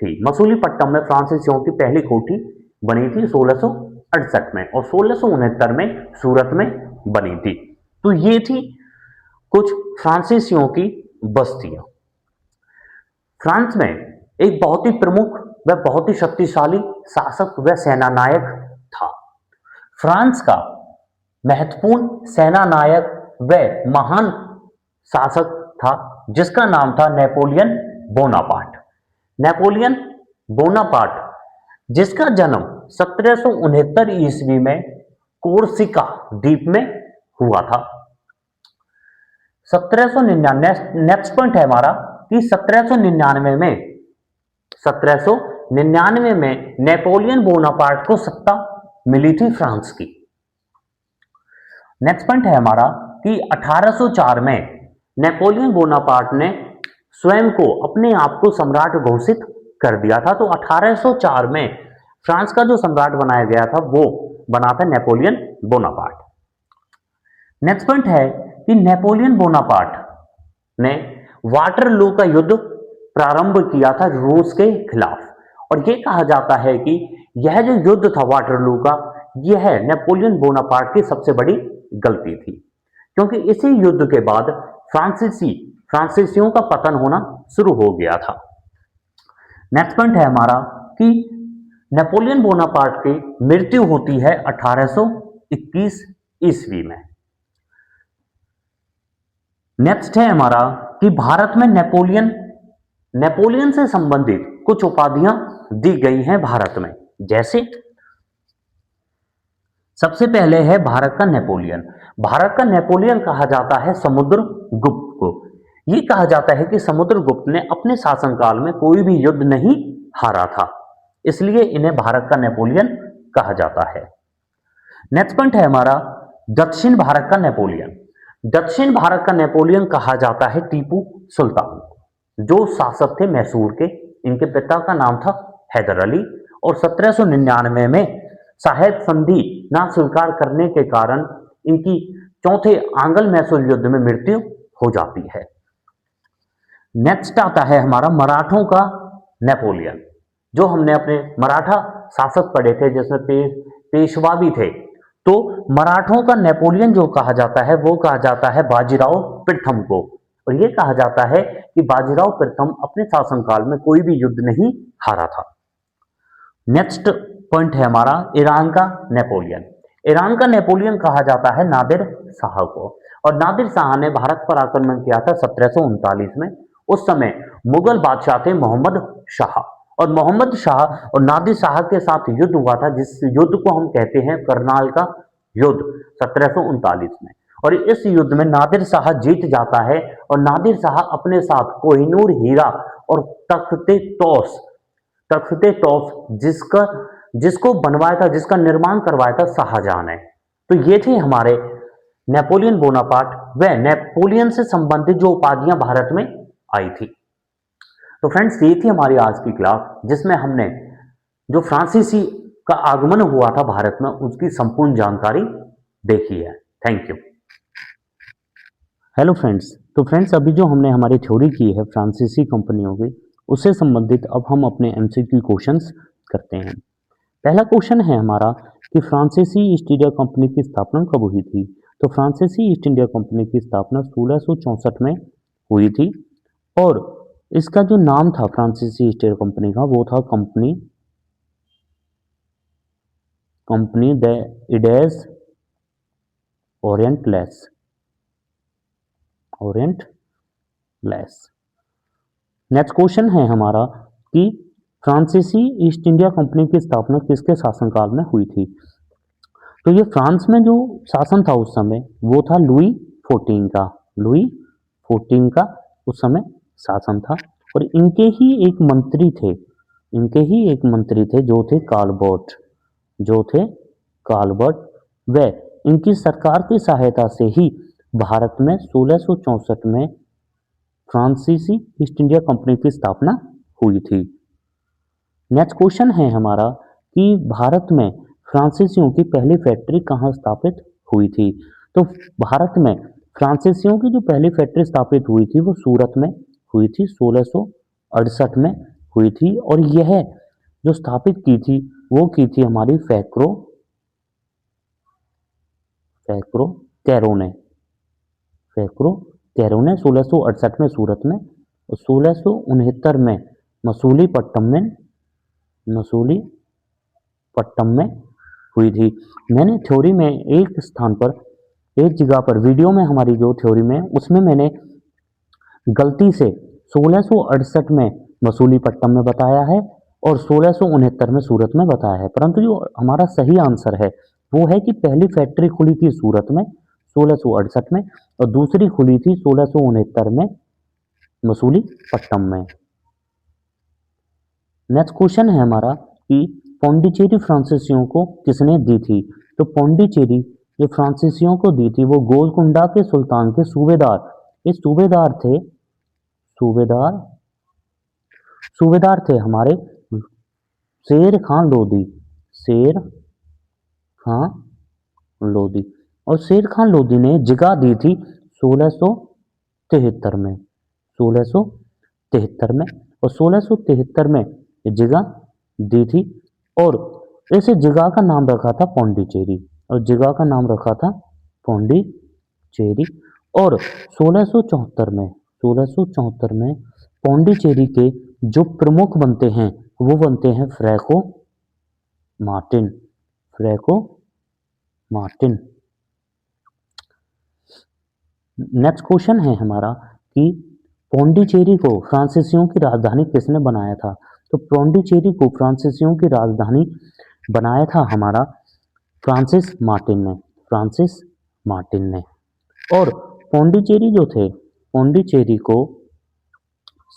थी। मसूलीपट्टम में फ्रांसीसियों की पहली कोठी बनी थी 1668 में और 1669 में सूरत में बनी थी। तो ये थी कुछ फ्रांसीसियों की बस्तियां। फ्रांस में एक बहुत ही प्रमुख व बहुत ही शक्तिशाली शासक व सेना नायक था। फ्रांस का महत्वपूर्ण सेना नायक व महान शासक था जिसका नाम था नेपोलियन बोनापार्ट। नेपोलियन बोनापार्ट जिसका जन्म 1769 ईस्वी में कोर्सिका द्वीप में हुआ था। 1799 नेक्स्ट पॉइंट है हमारा कि 1799 में नेपोलियन बोनापार्ट को सत्ता मिली थी फ्रांस की। नेक्स्ट पॉइंट है हमारा कि 1804 में नेपोलियन बोनापार्ट ने स्वयं को अपने आप को सम्राट घोषित कर दिया था। तो 1804 में फ्रांस का जो सम्राट बनाया गया था वो बना था नेपोलियन बोनापार्ट। नेक्स्ट पॉइंट है कि नेपोलियन बोनापार्ट ने वाटरलू का युद्ध प्रारंभ किया था रूस के खिलाफ और यह कहा जाता है कि यह जो युद्ध था वाटरलू का, यह नेपोलियन बोनापार्ट की सबसे बड़ी गलती थी, क्योंकि इसी युद्ध के बाद फ्रांसीसियों का पतन होना शुरू हो गया था। नेक्स्ट पॉइंट है हमारा कि नेपोलियन बोनापार्ट की मृत्यु होती है 1821 ईस्वी में। नेक्स्ट है हमारा कि भारत में नेपोलियन से संबंधित कुछ उपाधियां दी गई हैं भारत में, जैसे सबसे पहले है भारत का नेपोलियन। भारत का नेपोलियन कहा जाता है समुद्रगुप्त को। यह कहा जाता है कि समुद्रगुप्त ने अपने शासनकाल में कोई भी युद्ध नहीं हारा था, इसलिए इन्हें भारत का नेपोलियन कहा जाता है। नेक्स्ट पॉइंट है हमारा दक्षिण भारत का नेपोलियन। दक्षिण भारत का नेपोलियन कहा जाता है टीपू सुल्तान, जो शासक थे मैसूर के। इनके पिता का नाम था हैदर अली और 1799 में साहेब संधि ना स्वीकार करने के कारण इनकी चौथे आंग्ल मैसूर युद्ध में मृत्यु हो जाती है। नेक्स्ट आता है हमारा मराठों का नेपोलियन, जो हमने अपने मराठा शासक पढ़े थे जिसमें पेशवा भी थे। तो मराठों का नेपोलियन जो कहा जाता है वो कहा जाता है बाजीराव प्रथम को, और यह कहा जाता है कि बाजीराव प्रथम अपने शासनकाल में कोई भी युद्ध नहीं हारा था। नेक्स्ट पॉइंट है हमारा ईरान का नेपोलियन। ईरान का नेपोलियन कहा जाता है नादिर शाह को, और नादिर शाह ने भारत पर आक्रमण किया था 1739 में। उस समय मुगल बादशाह थे मोहम्मद शाह, और मोहम्मद शाह और नादिर शाह के साथ युद्ध हुआ था, जिस युद्ध को हम कहते हैं करनाल का युद्ध 1739 में। और इस युद्ध में नादिर शाह जीत जाता है और नादिर शाह अपने साथ कोहिनूर हीरा और तख्ते तौस जिसका जिसको बनवाया था, जिसका निर्माण करवाया था शाहजहां ने। तो ये थे हमारे नेपोलियन बोनापार्ट व नेपोलियन से संबंधित जो उपाधियां भारत में आई थी। तो फ्रेंड्स, ये थी हमारी आज की क्लास, जिसमें हमने जो फ्रांसीसी का आगमन हुआ था भारत में उसकी संपूर्ण जानकारी देखी है। Thank you. हेलो फ्रेंड्स, तो फ्रेंड्स अभी जो हमने हमारी थ्योरी की है फ्रांसीसी कंपनियों की, उससे संबंधित अब हम अपने एमसीक्यू क्वेश्चंस करते हैं। पहला क्वेश्चन है हमारा कि फ्रांसीसी ईस्ट इंडिया कंपनी की स्थापना कब हुई थी। तो फ्रांसीसी ईस्ट इंडिया कंपनी की स्थापना 1664 में हुई थी और इसका जो नाम था फ्रांसीसी ईस्ट इंडिया कंपनी का, वो था कंपनी द इडेज ओरिएंटलेस। नेक्स्ट क्वेश्चन है हमारा कि फ्रांसीसी ईस्ट इंडिया कंपनी की स्थापना किसके शासनकाल में हुई थी। तो ये फ्रांस में जो शासन था उस समय वो था लुई 14 का। लुई 14 का उस समय शासन था और इनके ही एक मंत्री थे जो थे कालबर्ट व इनकी सरकार की सहायता से ही भारत में 1664 में फ्रांसीसी ईस्ट इंडिया कंपनी की स्थापना हुई थी। नेक्स्ट क्वेश्चन है हमारा कि भारत में फ्रांसीसियों की पहली फैक्ट्री कहाँ स्थापित हुई थी। तो भारत में फ्रांसीसियों की जो पहली फैक्ट्री स्थापित हुई थी वो सूरत में हुई थी, 1668 में हुई थी और यह जो स्थापित की थी वो की थी हमारी फैक्रो कैरोने 1668 में सूरत में और 1669 में मसूलीपट्टम में हुई थी। मैंने थ्योरी में एक जगह पर वीडियो में हमारी जो थ्योरी में उसमें मैंने गलती से 1668 में मसूलीपट्टम में बताया है और 1669 में सूरत में बताया है, परंतु जो हमारा सही आंसर है वो है कि पहली फैक्ट्री खुली थी सूरत में 1668 में और दूसरी खुली थी 1669 में मसूलीपट्टम में। नेक्स्ट क्वेश्चन है हमारा कि पौंडीचेरी फ्रांसीसियों को किसने दी थी। तो पौंडीचेरी जो फ्रांसीसियों को दी थी वो गोलकुंडा के सुल्तान के सूबेदार थे हमारे शेर खान लोधी और शेर खान लोधी ने जगह दी थी 1673 में और 1673 में जगह दी थी और इस जगह का नाम रखा था पौंडीचेरी और 1674 में पौंडीचेरी के जो प्रमुख बनते हैं वो बनते हैं फ्रैंको मार्टिन। नेक्स्ट क्वेश्चन है हमारा कि पौंडीचेरी को फ्रांसीसियों की राजधानी किसने बनाया था। तो पौंडीचेरी को फ्रांसीसियों की राजधानी बनाया था हमारा फ्रांसिस मार्टिन ने और पौंडीचेरी को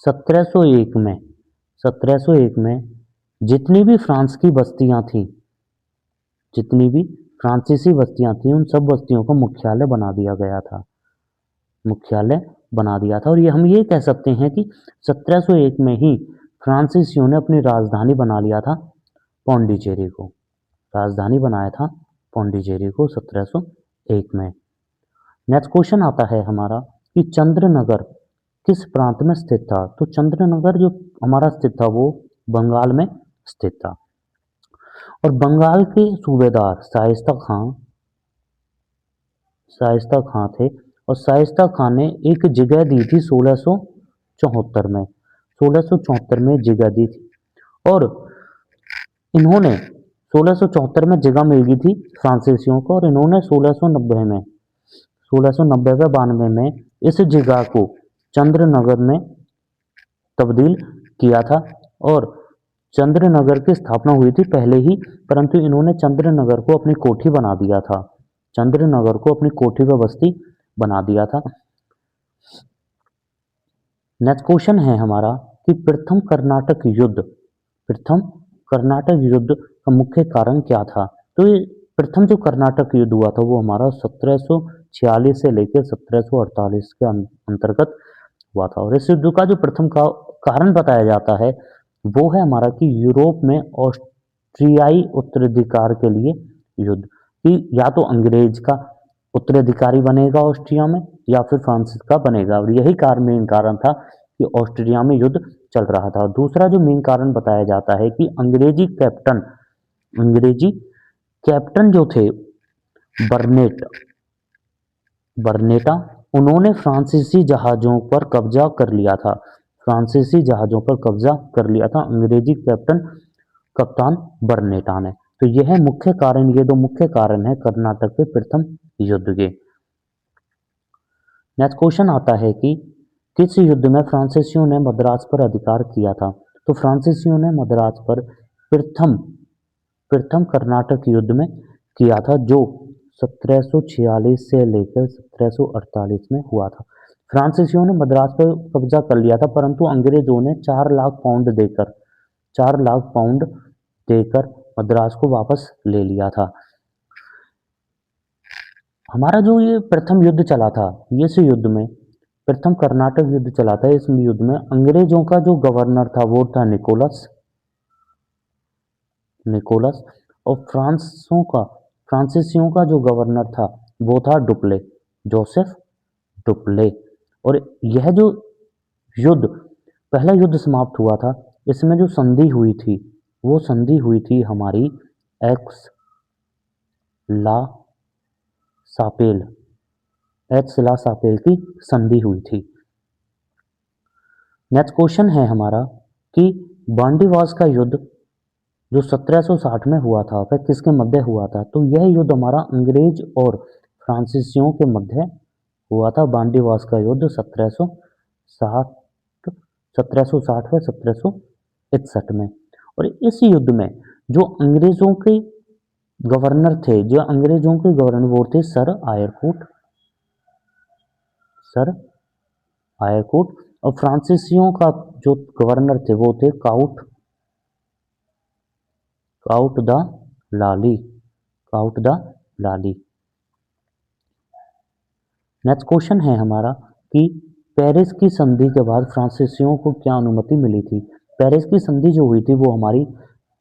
1701 में जितनी भी फ्रांसीसी बस्तियां थी उन सब बस्तियों का मुख्यालय बना दिया था और ये हम ये कह सकते हैं कि 1701 में ही फ्रांसीसियों ने अपनी राजधानी बना लिया था पौंडीचेरी को। 1701 में। नेक्स्ट क्वेश्चन आता है हमारा कि चंद्रनगर किस प्रांत में स्थित था। तो चंद्रनगर जो हमारा स्थित था वो बंगाल में स्थित था और बंगाल के सूबेदार शाइस्ता खां थे और शाइस्ता खां ने एक जगह दी थी 1674 में जगह दी थी और इन्होंने 1674 में जगह मिल गई थी फ्रांसीसियों को और इन्होंने 1690 व 92 में इस जगह को चंद्रनगर में तब्दील किया था और चंद्रनगर की स्थापना हुई थी पहले ही, परंतु इन्होंने चंद्रनगर को अपनी कोठी बना दिया था। चंद्रनगर को अपनी कोठी व बस्ती बना दिया था। नेक्स्ट क्वेश्चन है हमारा कि प्रथम कर्नाटक युद्ध का मुख्य कारण क्या था। तो ये प्रथम जो कर्नाटक युद्ध हुआ था वो हमारा 1746 से लेकर 1748 के अंतर्गत हुआ था। और इस युद्ध का जो प्रथम का कारण बताया जाता है वो है हमारा कि यूरोप में ऑस्ट्रियाई उत्तराधिकार के लिए युद्ध, कि या तो अंग्रेज का उत्तराधिकारी बनेगा ऑस्ट्रिया में या फिर फ्रांसिस का बनेगा। और यही मेन कारण था कि ऑस्ट्रिया में युद्ध चल रहा था। दूसरा जो मेन कारण बताया जाता है कि अंग्रेजी कैप्टन जो थे बर्नेटा, उन्होंने फ्रांसीसी जहाजों पर कब्जा कर लिया था। फ्रांसीसी जहाजों पर कब्जा कर लिया था अंग्रेजी कप्तान बर्नेटा ने। तो यह मुख्य कारण, ये दो मुख्य कारण है कर्नाटक के प्रथम युद्ध के। नेक्स्ट क्वेश्चन आता है कि किस युद्ध में फ्रांसीसियों ने मद्रास पर अधिकार किया था। तो फ्रांसीसियों ने मद्रास पर प्रथम कर्नाटक युद्ध में किया था, जो 1746 से लेकर 1748 में हुआ था। फ्रांसीसियों ने मद्रास पर कब्जा कर लिया था, परंतु अंग्रेजों ने 4 लाख पाउंड देकर मद्रास को वापस ले लिया था। हमारा जो ये प्रथम युद्ध चला था, इस युद्ध में प्रथम कर्नाटक युद्ध चला था। इस युद्ध में अंग्रेजों का जो गवर्नर था वो था निकोलस, और फ्रांसीसियों का जो गवर्नर था वो था जोसेफ डुप्ले। और यह जो युद्ध, पहला युद्ध समाप्त हुआ था, इसमें जो संधि हुई थी वो संधि हुई थी हमारी एक्स ला सापेल की संधि हुई थी। नेक्स्ट क्वेश्चन है हमारा कि बांडीवास का युद्ध जो 1760 में हुआ था वह किसके मध्य हुआ था। तो यह युद्ध हमारा अंग्रेज और फ्रांसीसियों के मध्य हुआ था। बांडीवास का युद्ध 1760 व 1761 में। और इस युद्ध में जो अंग्रेजों के गवर्नर वो थे सर आयरकूट, और फ्रांसीसियों का जो गवर्नर थे वो थे cout the Lali. Next question है हमारा कि पेरिस की संधि के बाद फ्रांसीसियों को क्या अनुमति मिली थी। पेरिस की संधि जो हुई थी वो हमारी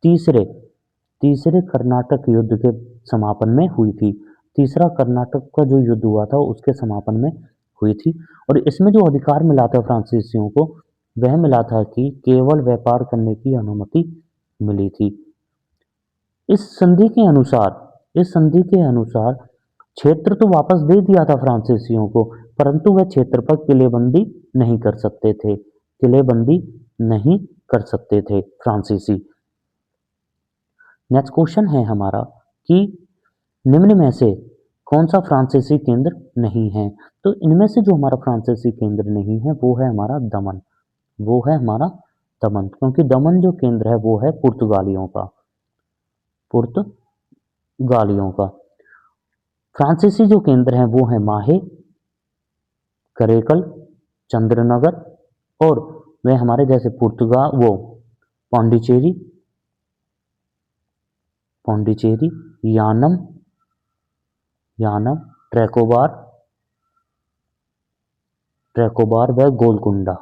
तीसरे कर्नाटक युद्ध के समापन में हुई थी। तीसरा कर्नाटक का जो युद्ध हुआ था उसके समापन में हुई थी। और इसमें जो अधिकार मिला था फ्रांसीसियों को, वह मिला था कि केवल व्यापार करने की अनुमति मिली थी। इस संधि के अनुसार क्षेत्र तो वापस दे दिया था फ्रांसीसियों को, परंतु वह क्षेत्र पर किलेबंदी नहीं कर सकते थे फ्रांसीसी। नेक्स्ट क्वेश्चन है हमारा कि निम्न में से कौन सा फ्रांसीसी केंद्र नहीं है। तो इनमें से जो हमारा फ्रांसीसी केंद्र नहीं है वो है हमारा दमन, क्योंकि दमन जो केंद्र है वो है पुर्तगालियों का। फ्रांसीसी जो केंद्र हैं वो है माहे, करेकल, चंद्रनगर, और वे हमारे जैसे पौंडीचेरी, यानम, ट्रैकोबार व गोलकुंडा।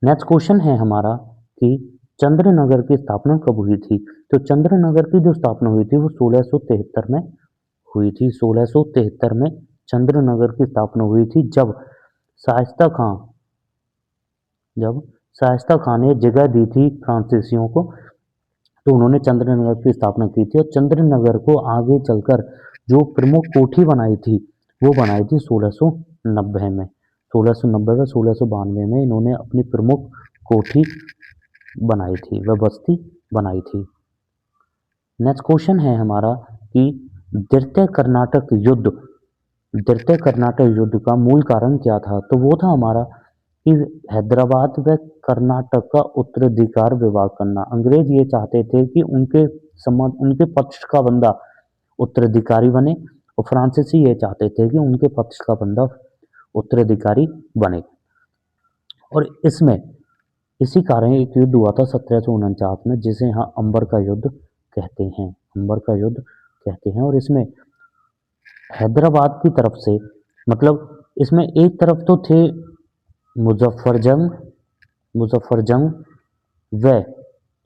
नेक्स्ट क्वेश्चन है हमारा कि चंद्रनगर की स्थापना कब हुई थी। तो चंद्रनगर की जो स्थापना हुई थी वो 1673 में हुई थी। 1673 में चंद्रनगर की स्थापना हुई थी, जब शाइस्ता खान ने जगह दी थी फ्रांसीसियों को, तो उन्होंने चंद्रनगर की स्थापना की थी। और चंद्रनगर को आगे चलकर जो प्रमुख कोठी बनाई थी वो बनाई थी 1690 में। 1690 व 1692 में इन्होंने अपनी प्रमुख कोठी बनाई थी व बस्ती बनाई थी। नेक्स्ट क्वेश्चन है हमारा कि द्वितीय कर्नाटक युद्ध द्वितीय कर्नाटक युद्ध का मूल कारण क्या था? तो वो था हमारा कि हैदराबाद व कर्नाटक का उत्तराधिकार विवाद करना। अंग्रेज ये चाहते थे कि उनके पक्ष का बंदा उत्तराधिकारी बने, और फ्रांसीसी ये चाहते थे कि उनके पक्ष का बंदा उत्तराधिकारी बने। और इसमें इसी कारण एक युद्ध हुआ था 1749 में, जिसे यहाँ अंबर का युद्ध कहते हैं। अंबर का युद्ध कहते हैं। और इसमें हैदराबाद की तरफ से, मतलब इसमें एक तरफ तो थे मुजफ्फरजंग मुजफ्फरजंग व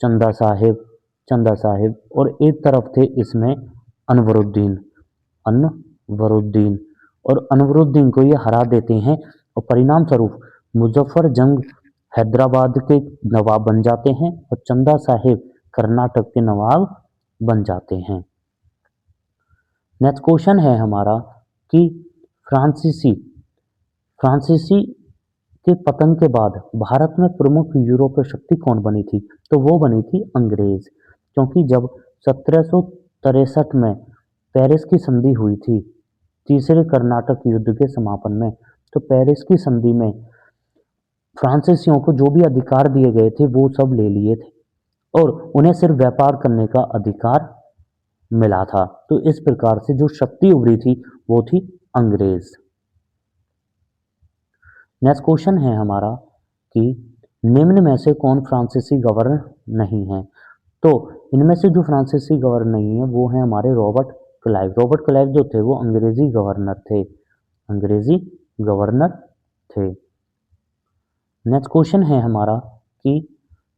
चंदा साहिब, और एक तरफ थे इसमें अनवरुद्दीन अनवरुद्दीन और अनवरुद्दीन को ये हरा देते हैं, और परिणाम स्वरूप मुजफ्फरजंग हैदराबाद के नवाब बन जाते हैं, और चंदा साहिब कर्नाटक के नवाब बन जाते हैं। नेक्स्ट क्वेश्चन है हमारा कि फ्रांसीसी फ्रांसीसी के पतन के बाद भारत में प्रमुख यूरोपीय शक्ति कौन बनी थी? तो वो बनी थी अंग्रेज, क्योंकि जब 1763 में पेरिस की संधि हुई थी तीसरे कर्नाटक युद्ध के समापन में, तो पेरिस की संधि में फ्रांसीसियों को जो भी अधिकार दिए गए थे वो सब ले लिए थे, और उन्हें सिर्फ व्यापार करने का अधिकार मिला था। तो इस प्रकार से जो शक्ति उभरी थी वो थी अंग्रेज। नेक्स्ट क्वेश्चन है हमारा कि निम्न में से कौन फ्रांसीसी गवर्नर नहीं है? तो इनमें से जो फ्रांसीसी गवर्नर नहीं है वो है हमारे रॉबर्ट क्लाइव। रॉबर्ट क्लाइव जो थे वो अंग्रेजी गवर्नर थे। नेक्स्ट क्वेश्चन है हमारा कि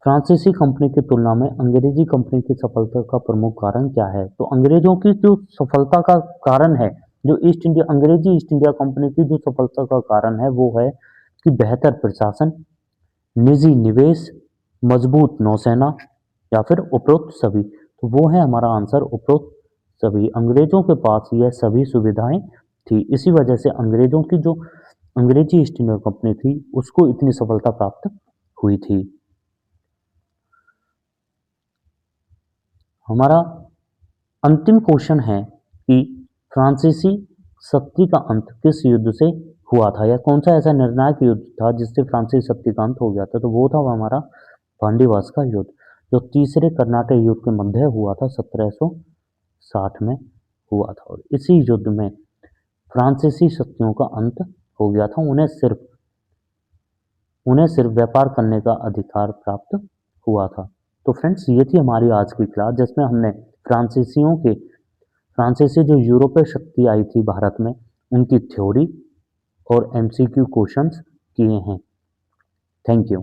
फ्रांसीसी कंपनी की तुलना में अंग्रेजी कंपनी की सफलता का प्रमुख कारण क्या है? तो अंग्रेजों की जो सफलता का कारण है, जो अंग्रेजी ईस्ट इंडिया कंपनी की जो सफलता का कारण है वो है कि बेहतर प्रशासन, निजी निवेश, मजबूत नौसेना, या फिर उपरोक्त सभी। तो वो है हमारा आंसर उपरोक्त सभी। अंग्रेजों के पास यह सभी सुविधाएं थी, इसी वजह से अंग्रेजों की जो अंग्रेजी ईस्ट इंडिया कंपनी थी उसको इतनी सफलता प्राप्त हुई थी। हमारा अंतिम क्वेश्चन है कि फ्रांसीसी शक्ति का अंत किस युद्ध से हुआ था, या कौन सा ऐसा निर्णायक युद्ध था जिससे फ्रांसीसी शक्ति का अंत हो गया था? तो वो था हमारा पांडीवास का युद्ध, जो तीसरे कर्नाटक युद्ध के मध्य हुआ था 1760 में हुआ था। और इसी युद्ध में फ्रांसीसी शक्तियों का अंत हो गया था, उन्हें सिर्फ व्यापार करने का अधिकार प्राप्त हुआ था। तो फ्रेंड्स, ये थी हमारी आज की क्लास जिसमें हमने फ्रांसीसी जो यूरोपीय शक्ति आई थी भारत में, उनकी थ्योरी और एमसीक्यू क्वेश्चंस किए हैं। Thank you.